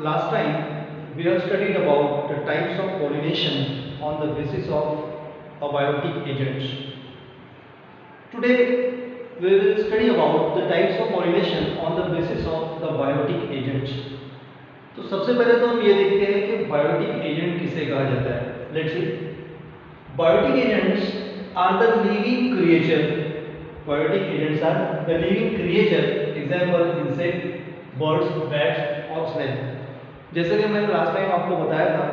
Last time we have studied about the types of pollination on the basis of abiotic agents. Today we will study about the types of pollination on the basis of the biotic agents. तो सबसे पहले तो हम ये देखते हैं कि biotic agent किसे कहा जाता है. Let's see. Biotic agents are the living creature. Biotic agents are the living creature. Example insect, birds, bats और स्नेल. जैसे कि मैंने लास्ट टाइम आपको बताया था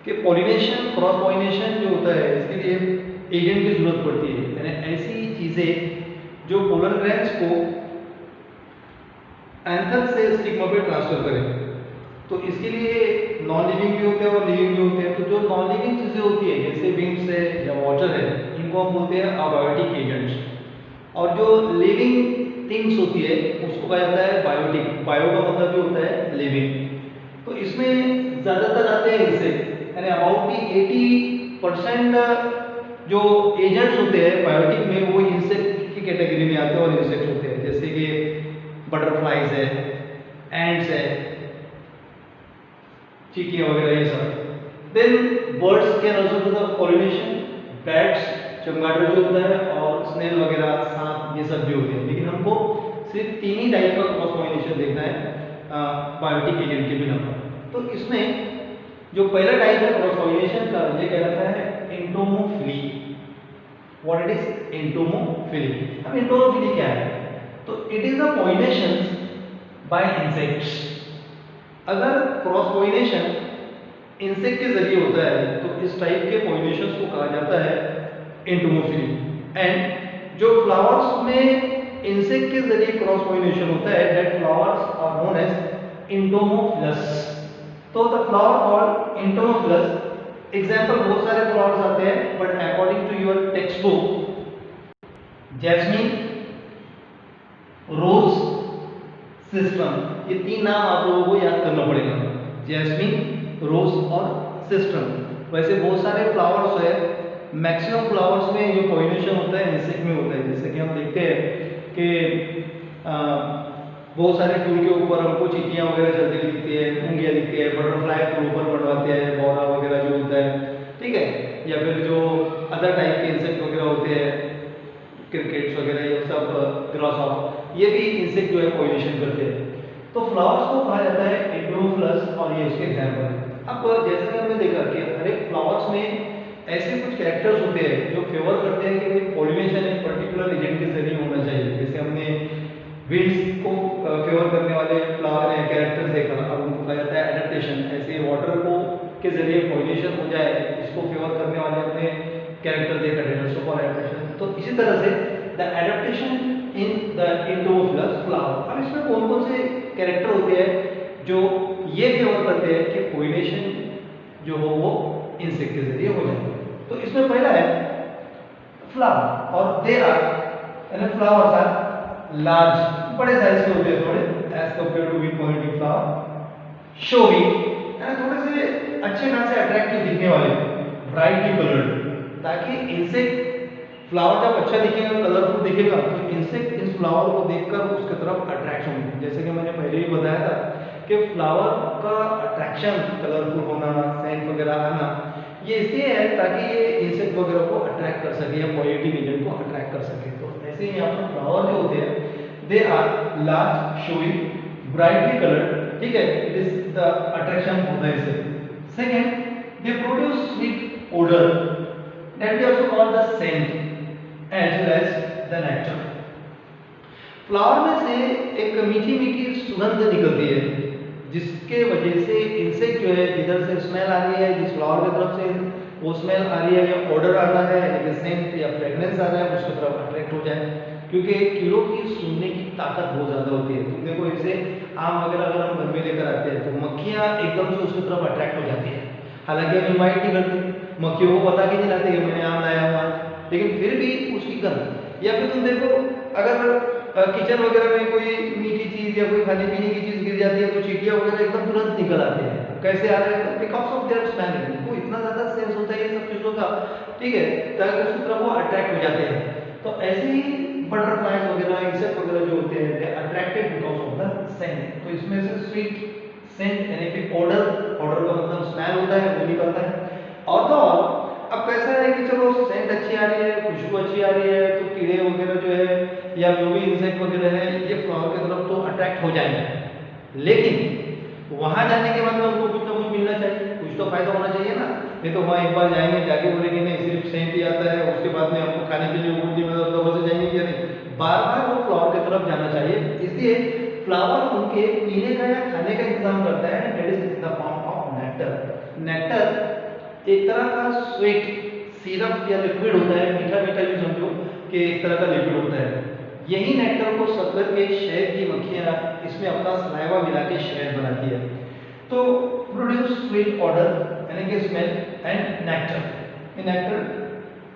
कि पॉलिनेशन, क्रॉस पॉलिनेशन जो होता है इसके लिए एजेंट की जरूरत पड़ती है. यानी ऐसी चीजें जो पोलन ग्रेन्स को एंथर से स्टिग्मा पे ट्रांसफर करें. तो इसके लिए नॉन लिविंग भी होते हैं और लिविंग भी होते हैं. तो जो नॉन लिविंग चीजें होती है जैसे विंड्स है या वाटर है, इनको हम बोलते हैं अबायोटिक एजेंट्स. और जो लिविंग थिंग्स होती है उसको कहा जाता है बायोटिक. बायो का मतलब भी होता है लिविंग. तो इसमें ज्यादातर आते हैं इंसेक्ट. यानी अबाउट 80% जो एजेंट्स होते हैं बायोटिक में वो इंसेक्ट की कैटेगरी में आते हैं और इंसेक्ट होते हैं. जैसे कि बटरफ्लाइज है, एंड्स है, चींटियां वगैरह ये सब. Then birds can also do the pollination. Bats, चमगादड़ जो होता है, और स्नेल वगैरह, सांप, ये सब भी होते हैं. लेकिन हमको सिर्फ तीन ही टाइप का क्रॉस पॉलिनेशन देखना है बायोटिक एजेंट के बिना. तो इसमें जो पहला टाइप है क्रॉस पॉलिनेशन का ये कहलाता है entomophily. What it is? Entomophily. अब एंटोमोफिली क्या है? तो it is the pollination by insects. अगर क्रॉस पॉलिनेशन इंसेक्ट के जरिए होता है तो इस टाइप के पॉलिनेशंस को कहा जाता है एंटोमोफिली. एंड जो फ्लावर्स में इंसेक्ट के जरिए क्रॉस पॉलिनेशन होता है that flowers are known as entomophilous. तो the flower called entomophilous. Example बहुत सारे फ्लावर्स आते हैं but according to your text book jasmine, rose, system, ये तीन नाम आप लोगों को याद करना पड़ेगा. जैस्मिन, रोज और सिस्टम. वैसे बहुत सारे फ्लावर्स है. मैक्सिमम फ्लावर्स में जो पॉलिनेशन होता है इंसेक्ट में होता है. जैसे कि हम देखते हैं कि बहुत सारे फूल के ऊपर हमको चींटियां वगैरह चलती हुई दिखती है, मूंगियां दिखती है, बटरफ्लाई फूल ऊपर मंडवाते हैं, भौरा वगैरह जो होता है, ठीक है. या फिर जो अदर टाइप के इंसेक्ट वगैरह होते हैं, क्रिकेट्स वगैरह, ये सब, ग्रासहॉपर, ये भी इंसेक्ट जो है पॉलिनेशन करते हैं. तो फ्लावर्स को कहा जाता है एंटोमोफिलस और ये इसके एग्जांपल है. अब जैसा कि हमने देखा कि हर एक फ्लावर्स में ऐसे कुछ कैरेक्टर्स होते हैं जो फेवर करते हैं कि पॉलिनेशन एक पर्टिकुलर एजेंट के जरिए होना चाहिए. जैसे हमने विंड्स को फेवर करने वाले फ्लावर है कैरेक्टर्स देखा. अब उनको कहा जाता है एडेप्टेशन. ऐसे वाटर को के जरिए पॉलिनेशन हो जाए इसको फेवर करने वाले हमने कैरेक्टर देखा डेनर्सो फॉर एडेप्टेशन. तो इसी तरह से the adaptation in the entomophilous flower. अब इसमें कौन कौन से कैरेक्टर होते हैं जो ये फेवर करते हैं कि पॉलिनेशन जो हो वो इंसेक्ट के जरिए हो जाए. तो इसमें पहला है फ्लावर. और दे आर यानी फ्लावर्स आर लार्ज, बड़े साइज के होते हैं थोड़े as compare to weak pollinating flower. Showy यानी थोड़े से अच्छे खासे अट्रैक्टिव दिखने वाले, ब्राइटली कलर्ड, ताकि इंसेक्ट फ्लावर जब अच्छा दिखेगा, कलरफुल दिखेगा तो इंसेक्ट इस फ्लावर को देखकर उसकी तरफ अट्रैक्ट होंगे. जैसे कि मैंने पहले ही बताया था कि फ्लावर का अट्रैक्शन, कलरफुल होना, सेंट वगैरह आना, ये इसलिए है ताकि ये इंसेक्ट वगैरह को अट्रैक्ट कर सके या पॉलिनेटिंग एजेंट को अट्रैक्ट कर सके. तो ऐसे ही यहाँ पर फ्लावर जो होते हैं they are large, showing, brightly coloured, ठीक है. It is the attraction for the insect. Second, they produce sweet odor that we also call the scent as well as the nectar. Flower में से एक मीठी मीठी सुगंध निकलती है जिसके वजह से इंसेक्ट जो है जिधर से स्मेल आ रही है, जिस फ्लावर की तरफ से वो स्मेल आ रही है या ऑर्डर आ रहा है या सेंट या फ्रेग्रेंस आ रहा है उसकी तरफ अट्रैक्ट हो जाए. क्योंकि कीड़ों की सूंघने की ताकत बहुत ज़्यादा होती है. तुम देखो जैसे आम वगैरह अगर हम घर में लेकर आते हैं तो मक्खियाँ एकदम से उसकी तरफ अट्रैक्ट हो जाती है. हालांकि हम इन्वाइट नहीं करते, मक्खियों को पता कि नहीं लाते कि मैंने आम लाया हुआ, लेकिन फिर भी उसकी गंध. या फिर तुम देखो अगर किचन वगैरह में कोई मीठी चीज या कोई खाने पीने की चीज गिर जाती है तो चींटियां वगैरह एकदम तुरंत निकल आते हैं. कैसे आ रहे हैं? Because of their smell. उनको इतना ज्यादा सेंस होता है ये सब चीजों का, ठीक है, ताकि उसकी तरफ वो अट्रैक्ट हो जाते हैं. तो ऐसे ही बटरफ्लाइज वगैरह, इंसेक्ट वगैरह जो होते हैं they attracted because of the scent. तो इसमें से स्वीट सेंट यानी कि ऑर्डर, ऑर्डर का मतलब स्मेल होता है वो निकलता है। और तो और अब कैसा है कि चलो सेंट अच्छी आ रही है, खुशबू अच्छी आ रही है, तो कीड़े वगैरह जो है या जो भी इंसेक्ट वगैरह है ये फ्लावर की तरफ तो अट्रैक्ट हो जाएंगे, लेकिन वहां जाने के बाद में उनको कुछ ना कुछ मिलना चाहिए, कुछ तो फायदा होना चाहिए ना। नहीं तो वहाँ एक बार जाएंगे, जाके बोलेंगे नहीं सिर्फ सेंट ही आता है, उसके बाद में हमको खाने के लिए उनकी मतलब दवा से जाएंगे क्या, नहीं, बार बार वो फ्लावर की तरफ जाना चाहिए। इसलिए फ्लावर उनके पीने का या खाने का इंतजाम करता है, that is in the form of nectar. Nectar एक तरह का स्वीट सिरप या लिक्विड होता है, मीठा मीठा यूं समझो कि एक तरह का लिक्विड होता है। यही नेक्टर को सक करके शहद की मक्खियां इसमें अपना सलाइवा मिला के शहद बनाती है, तो प्रोड्यूस स्वीट ऑर्डर यानी कि स्मेल एंड नेक्टर। ये नेक्टर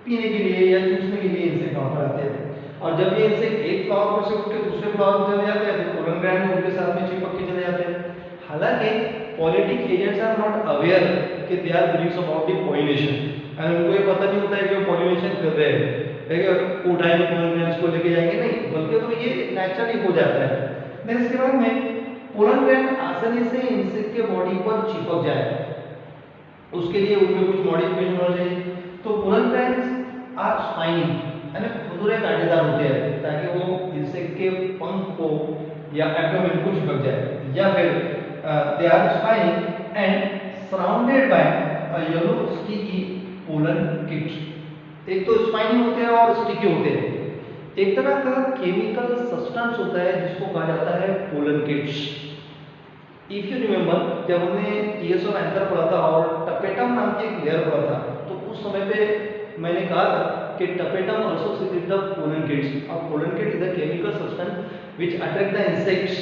पीने के लिए या चूसने के लिए इंसेक्ट वहां पर आते हैं। और जब ये इंसेक्ट एक फ्लावर पर से उठ के दूसरे फ्लावर पर चले जाते हैं तो पोलन ग्रैंड उनके साथ में चिपक के चले जाते हैं। हालांकि politic agents are not aware कि they are doing about the pollination, and उनको ये पता नहीं होता है कि वो पॉलिनेशन कर रहे हैं, उठाएंगे पोलन ग्रैंड्स को लेके जाएंगे, नहीं, बल्कि तो ये नेचुरली हो जाता है। देन इसके बाद में पोलन ग्रैंड आसानी से इंसेक्ट के बॉडी पर चिपक जाए, उसके लिए उनमें कुछ मॉडिफिकेशन होना चाहिए। तो पोलन ग्रैंड्स आर स्पाइनी यानी खुरदुरे कांटेदार होते हैं ताकि वो इंसेक्ट के पंख को या एब्डोमेन को चिपक जाए, या फिर they are spiny and surrounded by a yellow sticky pollen kit. एक तो स्पाइनी होते हैं और स्टिकी होते हैं। एक तरह का केमिकल सब्सटेंस होता है जिसको कहा जाता है pollen kits. If you remember जब हमने टीएस ऑफ एंकर पढ़ा था और टपेटम नाम की एक लेयर पढ़ा था, तो उस समय पे मैंने कहा था कि tapetum also secrete the pollen kits. और pollen kit is a chemical substance which attract the insects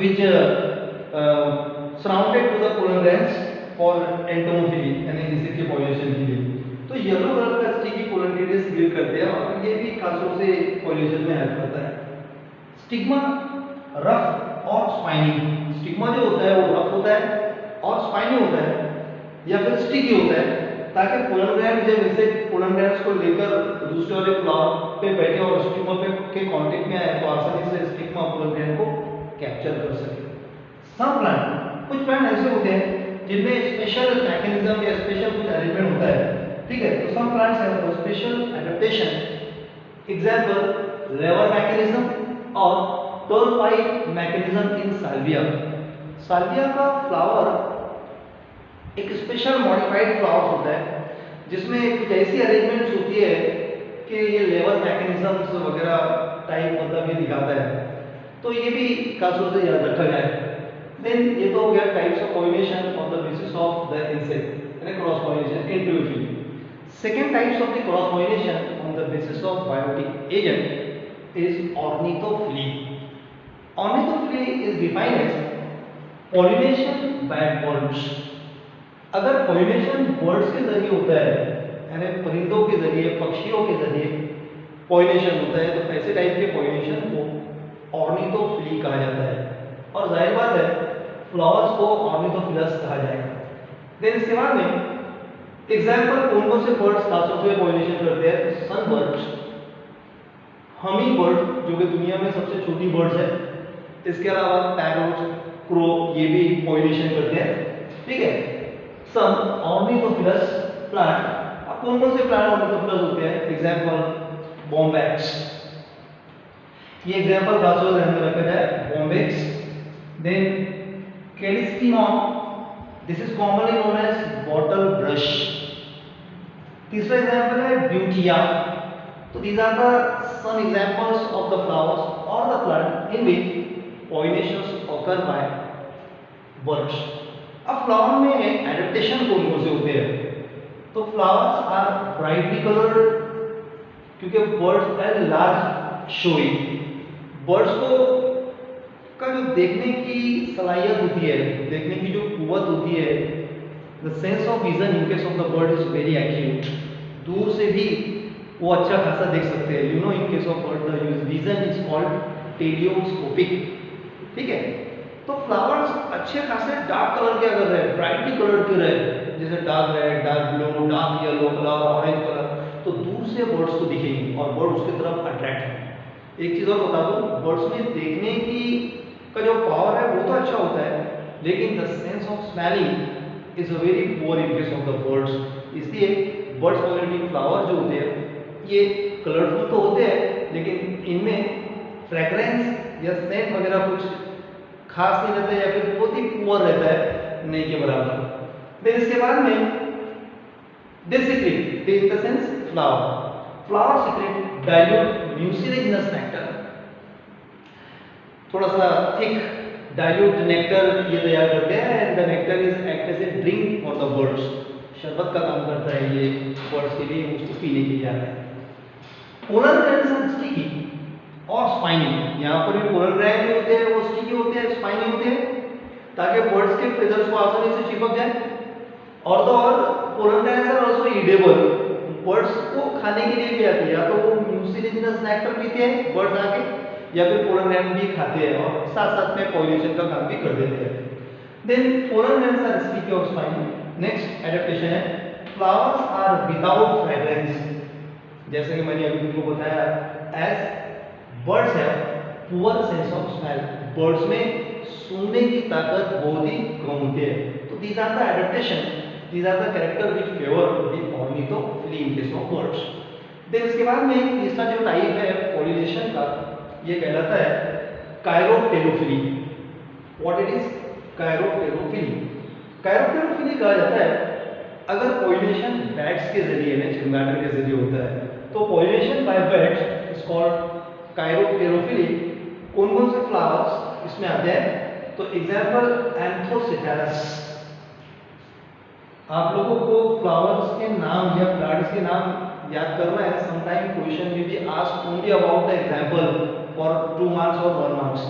which surrounded to the pollen glands for entomophily यानी इंसेक्ट के पॉलिनेशन के लिए। तो येलो कलर का स्टिकी पोलन किट सीक्रेट करते हैं और ये भी खासतौर से पॉलिनेशन में हेल्प करता है। स्टिग्मा रफ और स्पाइनी। स्टिग्मा जो होता है वो रफ होता है और स्पाइनी होता है या फिर स्टिकी होता है, ताकि पोलन ग्लैंड जब इंसेक्ट पोलन ग्लैंड्स को लेकर दूसरे वाले फ्लावर पे बैठे और स्टिग्मा पे के कांटेक्ट में आए तो आसानी से स्टिग्मा पोलन ग्लैंड को कैप्चर कर सके। सम प्लांट, कुछ प्लांट ऐसे होते हैं जिनमें स्पेशल मैकेनिज्म या स्पेशल कुछ अरेंजमेंट होता है, ठीक है, तो some plants have special adaptation. Example lever mechanism और turnpipe mechanism in Salvia. Salvia का फ्लावर एक स्पेशल मॉडिफाइड फ्लावर होता है जिसमें कुछ ऐसी अरेंजमेंट्स होती है कि ये लेवर मैकेनिज्म्स वगैरह टाइप मतलब ये दिखाता है, तो ये भी खासतौर से याद रखा जाए। देन ये तो हो गया types of pollination on the basis of the insect यानी cross pollination individually. Second types of the cross pollination on the basis of biotic agent is ornithophily. Ornithophily is defined as pollination by birds. अगर pollination birds के जरिए होता है यानी परिंदों के जरिए, पक्षियों के जरिए पॉलिनेशन होता है, तो ऐसे टाइप के पॉलिनेशन को ऑर्निथोफिली कहा जाता है। और जाहिर बात है फ्लावर्स को ऑर्निथोफिलस कहा जाएगा। देन इसके बाद में एग्जांपल कौन कौन से बर्ड्स खासतौर से पॉलिनेशन करते हैं, सनबर्ड्स, हमिंग बर्ड जो कि दुनिया में सबसे छोटी बर्ड्स है, इसके अलावा पैरोट, क्रो, ये भी पॉलिनेशन करते हैं, ठीक है। सम ऑर्निथोफिलस प्लांट, अब कौन कौन से प्लांट ऑर्निथोफिलस होते हैं, एग्जांपल बॉम्बैक्स, ये एग्जांपल खासतौर से ध्यान में रखा जाए, bombax. Then callistemon, this is commonly known as bottle brush. तीसरा एग्जांपल है ब्यूटिया। तो these are the some examples of the flowers or the plant in which pollinations occur by birds. अब फ्लावर में एडेप्टेशन कौन कौन से होते हैं, तो फ्लावर्स आर ब्राइटली कलर्ड क्योंकि birds as large showing. Birds को का जो देखने की सलाहियत होती है, देखने की जो कुव्वत होती है, the sense of vision in case of the bird is very acute. दूर से भी वो अच्छा खासा देख सकते हैं, you know in case of bird the vision is called telescopic, ठीक है। तो फ्लावर्स अच्छे खासे डार्क कलर के अगर रहे, ब्राइटली कलर्ड के रहे, जैसे dark red, dark blue, dark yellow colour, orange colour, तो दूर से बर्ड्स को दिखेंगे और बर्ड उसकी तरफ अट्रैक्ट होंगे। एक चीज और बता दूं, बर्ड्स में देखने की का जो पावर है वो तो अच्छा होता है, लेकिन the sense of smelling is a very poor in case of the birds. इसलिए बर्ड्स पॉलिनेटिंग फ्लावर जो होते हैं ये कलरफुल तो होते हैं, लेकिन इनमें फ्रेग्रेंस या सेंट वगैरह कुछ खास नहीं रहता है, या फिर बहुत ही पुअर रहता है, नहीं के बराबर। फिर इसके बाद में this secrete, in the sense flower secrete dilute mucilaginous nectar, थोड़ा सा थिक डाइल्यूट नेक्टर ये तैयार करते हैं, and the nectar is act as a drink for the birds, शरबत का काम करता है ये बर्ड्स के लिए, उसको पीने के लिए आता है। पोलन ग्रैंड्स आर स्टिकी और स्पाइनी, यहाँ पर भी पोलन ग्रैंड जो होते हैं वो स्टिकी होते हैं, स्पाइनी होते हैं, ताकि बर्ड्स के फेदर्स को आसानी से चिपक जाए। और तो और pollen grains are also edible, birds को खाने के लिए भी आती है, या तो वो म्यूसिलेजिनस नेक्टर पीते हैं बर्ड्स आके, या फिर पोलन ग्रैंड भी खाते हैं और साथ साथ में पॉलिनेशन का काम भी कर देते हैं। Then pollen grains are sticky और स्पाइनी। नेक्स्ट एडेप्टेशन है फ्लावर्स आर विदाउट फ्रेग्रेंस, जैसे कि मैंने अभी तुमको बताया, as birds have poor sense of smell, birds में सूंघने की ताकत बहुत ही कम होती है। तो these are the adaptation, these are the character which favour the ornithophily in case of birds. Then इसके बाद में तीसरा जो टाइप है पॉलिनेशन का, ये कहलाता है chiropterophily. What it is? Chiropterophily. Chiropterophily कहा जाता है अगर पॉलिनेशन बैट्स के जरिए में, चमगादड़ के जरिए होता है, तो pollination by bats is called chiropterophily. कौन कौन से फ्लावर्स इसमें आते हैं? तो एग्जांपल एंथोसिफेरस। आप लोगों को फ्लावर्स के नाम या प्लांट्स के नाम याद करना है। समटाइम क्वेश्चन में भी asked only about the example for 2 marks और 1 मार्क्स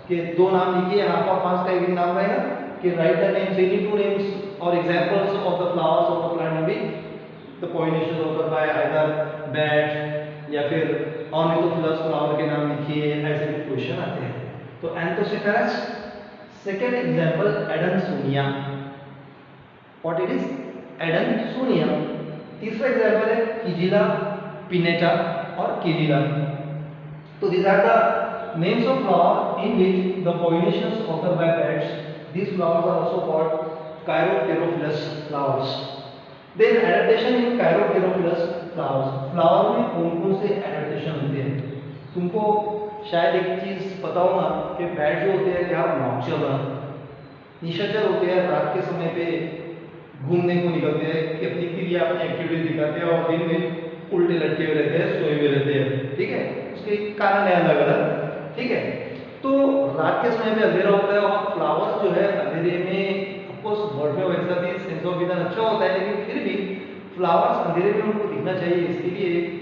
के 2 नाम लिखिए, आपका 5 का एक नाम रहेगा कि write the names, any 2 names और examples of the flowers of the plant में the pollination occur by either bat या फिर ऑर्निथोफिलस फ्लावर के नाम लिखिए, ऐसे भी क्वेश्चन आते हैं। तो anthocephalus. Second example adansonia. What it is? Adansonia. तीसरा एग्जांपल है किजिला, पिनेटा और किजिला। तो these are the names of flower in which the pollinations occur by bats. These flowers are also called Chiropterophilous flowers. Then adaptation in Chiropterophilous flowers. Flower में कौन-कौन से adaptation होते हैं? तुमको शायद एक चीज पता होगा कि बैट जो होते हैं यार नॉक्चर्नल, निशाचर होते हैं, रात के समय पे घूमने को निकलते हैं कि अपनी क्रिया, अपनी एक्टिविटी दिखाते हैं और दिन में उल्टे लटके हुए रहते हैं, सोए हुए रहते हैं। ठीक है, उसके कारण है अलग अलग। ठीक है, तो रात के समय में अंधेरा होता है और फ्लावर्स जो है अंधेरे में, ऑफकोर्स बर्ड में वैसा भी सेंस ऑफ विजन अच्छा होता है, लेकिन फिर भी फ्लावर्स अंधेरे में उनको दिखना चाहिए, इसके लिए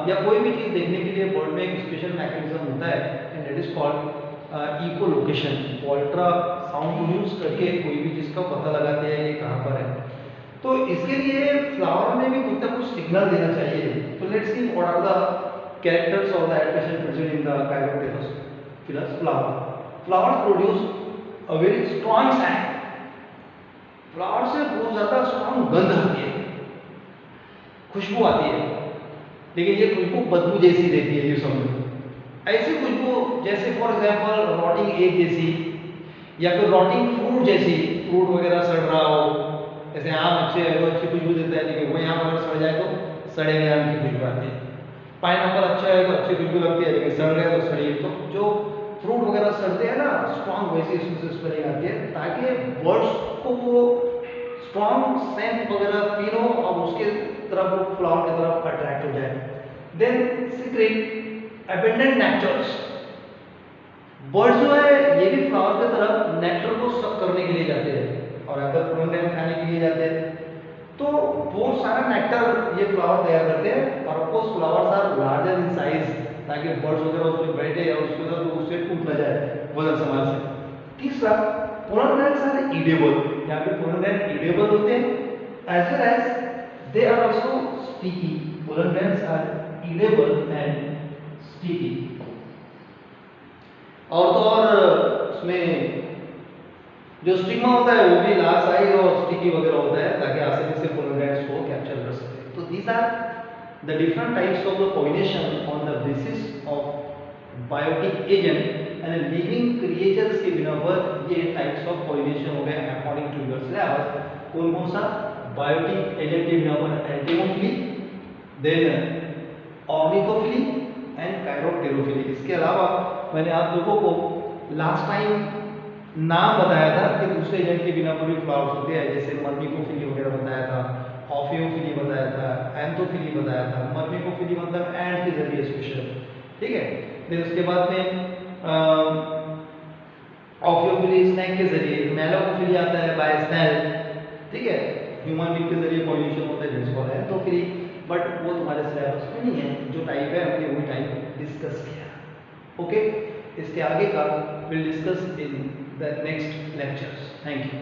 या कोई भी चीज देखने के लिए बर्ड में एक स्पेशल मैकेनिज्म होता है, and it is called echolocation. Ultra sound produce करके कोई भी चीज का पता लगाते हैं ये कहाँ पर है। तो इसके लिए फ्लावर में भी कुछ ना कुछ सिग्नल देना चाहिए। तो let's see what are the characters of the adaptation present in the Chiropterophilous flower. Flowers produce a very strong scent. Flower से बहुत ज्यादा स्ट्रॉन्ग गंध आती है, खुशबू आती है, लेकिन ये खुशबू बदबू जैसी देती है। ये समझो ऐसी खुशबू जैसे फॉर एग्जांपल रॉटिंग एग जैसी, या फिर रॉटिंग फ्रूट जैसी, फ्रूट वगैरह सड़ रहा हो, जैसे आम अच्छे है तो अच्छी खुशबू देता है, लेकिन वही आम अगर सड़ जाए तो सड़े हुए आम की खुशबू आती है। पाइनएप्पल अच्छा है तो अच्छी खुशबू लगती है, लेकिन सड़ गया तो सड़ी। तो जो फ्रूट वगैरह सड़ते हैं ना स्ट्रॉन्ग, वैसी इसमें से स्मेलिंग आती है, ताकि बर्ड्स को वो स्ट्रॉन्ग सेंट वगैरह फील हो और उसके तरफ फ्लावर की तरफ अट्रैक्ट हो जाए। Then secret abundant nectars. Birds जो है ये भी फ्लावर की तरफ नेक्टर को सक करने के लिए जाते हैं और अगर पोलन खाने के लिए जाते हैं। तो बहुत सारा नेक्टर ये फ्लावर तैयार करते हैं, और of course flowers are larger in size, ताकि बर्ड्स वगैरह उसमें बैठे और उसके अंदर तो उससे टूट ना जाए वजन संभाल से। तीसरा, पोलन ग्रैंड्स आर ईडेबल। यहाँ पे पोलन ग्रैंड ईडेबल होते हैं, as well as they are also sticky. Pollen grains are edible and sticky. और तो और उसमें जो स्टिग्मा होता है वो भी लार्ज साइज और स्टिकी वगैरह होता है, ताकि आसानी से पोलन ग्रैंड्स को कैप्चर कर सके। तो these are the different types of the pollination on the basis of biotic agent and living creatures के बिना पर ये टाइप्स ऑफ पॉलिनेशन हो गए अकॉर्डिंग टू योर सिलेबस। कौन कौन सा? बायोटिक एजेंट के बिना पर एंटीमोफिली, देन ऑर्निथोफिली एंड काइरोप्टेरोफिली। इसके अलावा मैंने आप लोगों को लास्ट टाइम नाम बताया था कि दूसरे एजेंट के बिना पर भी फ्लावर्स होते हैं, जैसे मर्मिकोफिली वगैरह बताया था, ऑफियोफिली बताया था, एंथोफिली बताया था। मर्मिकोफिली मतलब एंड के जरिए स्पेशल, ठीक है। फिर उसके बाद में ऑफियोफिली स्नेक के जरिए, मेलोकोफिली आता है बाय स्नेल, ठीक है। ह्यूमन बीइंग के जरिए पॉलिनेशन होता है जिसको है तो फिर, बट वो तुम्हारे सिलेबस में नहीं है। जो टाइप है हमने वही टाइप डिस्कस किया, ओके। इसके आगे का will discuss in the next lectures. Thank you.